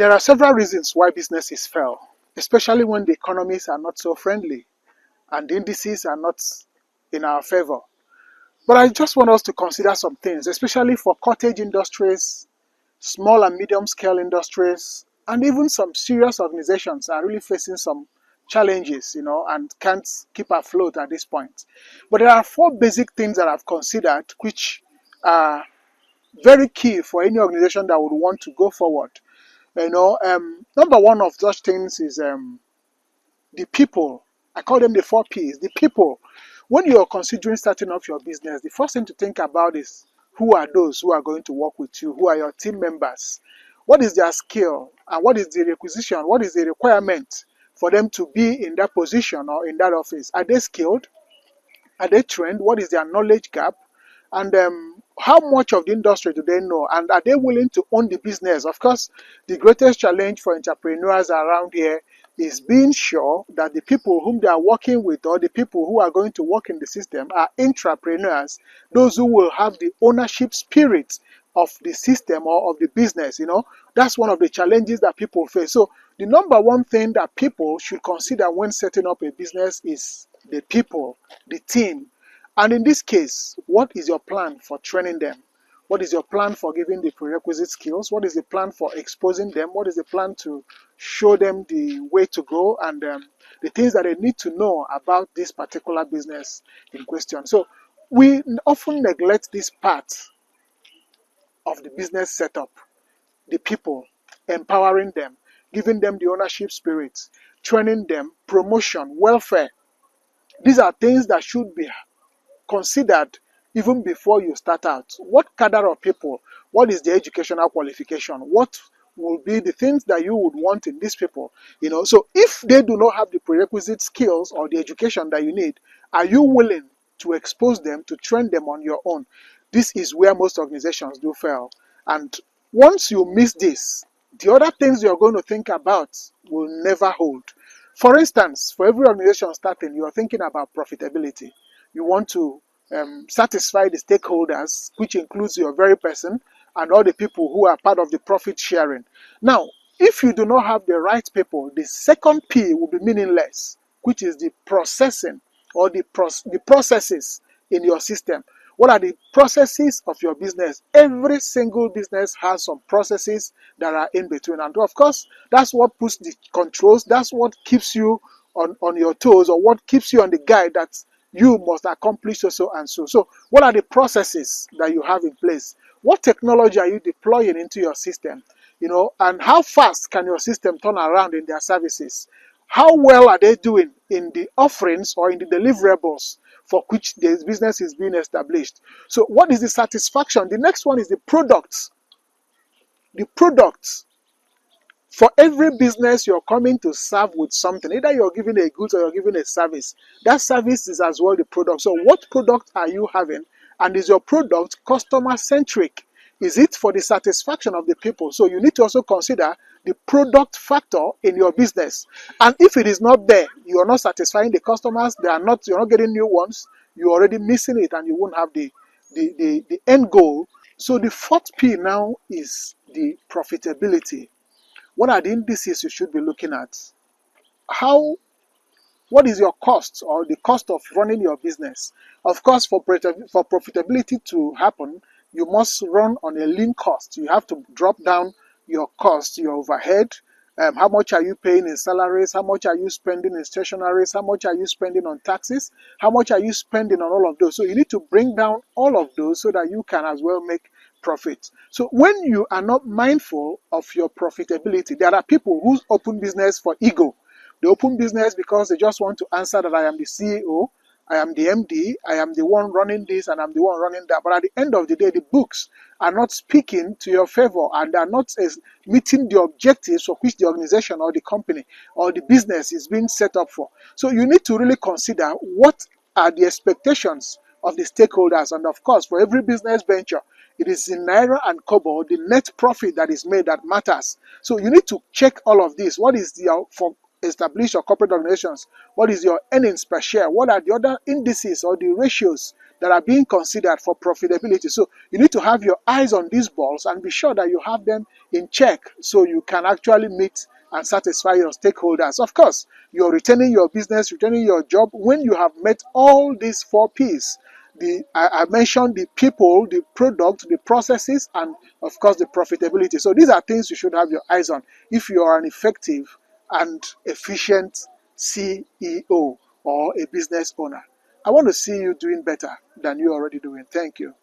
There are several reasons why businesses fail, especially when the economies are not so friendly and the indices are not in our favor. But I just want us to consider some things, especially for cottage industries, small and medium scale industries, and even some serious organizations are really facing some challenges, and can't keep afloat at this point. But there are four basic things that I've considered which are very key for any organization that would want to go forward. Number one of such things is the people. I call them the four P's. The people. When you're considering starting off your business, the first thing to think about is who are those who are going to work with you? Who are your team members? What is their skill? And what is the requisition? What is the requirement for them to be in that position or in that office? Are they skilled? Are they trained? What is their knowledge gap? And how much of the industry do they know? And are they willing to own the business? Of course, the greatest challenge for entrepreneurs around here is being sure that the people whom they are working with or the people who are going to work in the system are intrapreneurs, those who will have the ownership spirit of the system or of the business. That's one of the challenges that people face. So the number one thing that people should consider when setting up a business is the people, the team. And in this case, what is your plan for training them? What is your plan for giving the prerequisite skills? What is the plan for exposing them? What is the plan to show them the way to go and the things that they need to know about this particular business in question? So we often neglect this part of the business setup, the people, empowering them, giving them the ownership spirit, training them, promotion, welfare. These are things that should be considered even before you start out. What cadre of people? What is the educational qualification? What will be the things that you would want in these people? So if they do not have the prerequisite skills or the education that you need, are you willing to expose them, to train them on your own? This is where most organizations do fail. And once you miss this, the other things you're going to think about will never hold. For instance, for every organization starting, you're thinking about profitability. You want to satisfy the stakeholders, which includes your very person and all the people who are part of the profit sharing. Now, if you do not have the right people, the second P will be meaningless, which is the processing or the processes in your system. What are the processes of your business? Every single business has some processes that are in between. And of course, that's what puts the controls. That's what keeps you on your toes, or what keeps you on the guide that you must accomplish so and so. So what are the processes that you have in place? What technology are you deploying into your system? And how fast can your system turn around in their services? How well are they doing in the offerings or in the deliverables for which the business is being established? So what is the satisfaction? The next one is the products. The products. For every business you're coming to serve with something, either you're giving a goods or you're giving a service, that service is as well the product. So what product are you having? And is your product customer-centric? Is it for the satisfaction of the people? So you need to also consider the product factor in your business. And if it is not there, you are not satisfying the customers, you're not getting new ones, you're already missing it and you won't have the end goal. So the fourth P now is the profitability. What are the indices you should be looking at? What is your cost or the cost of running your business? Of course, for profitability to happen, you must run on a lean cost. You have to drop down your cost, your overhead. How much are you paying in salaries? How much are you spending in stationaries? How much are you spending on taxes? How much are you spending on all of those? So you need to bring down all of those so that you can as well make profit. So when you are not mindful of your profitability, there are people who open business for ego. They open business because they just want to answer that I am the CEO, I am the MD, I am the one running this and I'm the one running that. But at the end of the day, the books are not speaking to your favor and are not meeting the objectives for which the organization or the company or the business is being set up for. So you need to really consider what are the expectations of the stakeholders. And of course, for every business venture, it is in Naira and Kobo, the net profit that is made that matters. So you need to check all of this. What is for established your corporate organizations, what is your earnings per share? What are the other indices or the ratios that are being considered for profitability? So you need to have your eyes on these balls and be sure that you have them in check so you can actually meet and satisfy your stakeholders. Of course, you're retaining your business, retaining your job when you have met all these 4 P's. I mentioned the people, the product, the processes, and of course the profitability. So these are things you should have your eyes on if you are an effective and efficient CEO or a business owner. I want to see you doing better than you're already doing. Thank you.